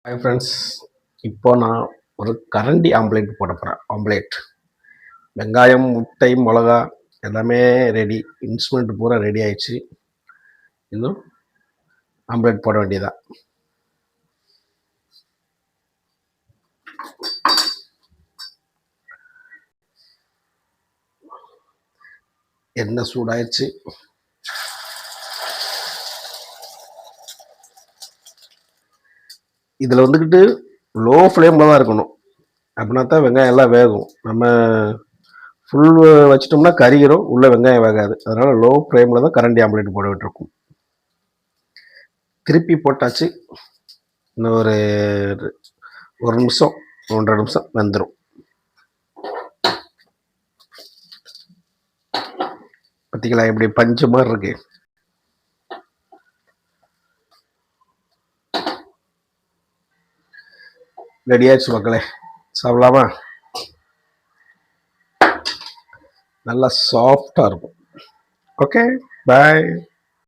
Hi friends, இப்போ நான் ஒரு கரண்டி ஆம்லேட் போட போகிறேன். ஆம்லேட் வெங்காயம், முட்டை, மிளகா எல்லாமே ரெடி. இன்ஸ்ட்ருமெண்ட் பூரா ரெடி ஆயிடுச்சு. இன்னும் ஆம்லேட் போட வேண்டியதான். எண்ணெய் சூடாயிடுச்சு. இதில் வந்துக்கிட்டு லோ ஃப்ளேமில் தான் இருக்கணும். அப்படின்னா தான் வெங்காயம் எல்லாம் வேகும். நம்ம ஃபுல் வச்சிட்டோம்னா கறிகிறோம், உள்ளே வெங்காயம் வேகாது. அதனால் லோ ஃப்ளேமில் தான் கரண்டி ஆம்லேட் போட விட்டுருக்கும். திருப்பி போட்டாச்சு. இன்னும் ஒரு நிமிஷம் 1.5 நிமிஷம் வெந்துடும். பார்த்தீங்களா எப்படி பஞ்சு மாதிரி இருக்கு. ரெடி ஆயிடுச்சு மக்களே, சாப்பிடலாமா? நல்லா சாஃப்டாக இருக்கும். ஓகே, பாய்.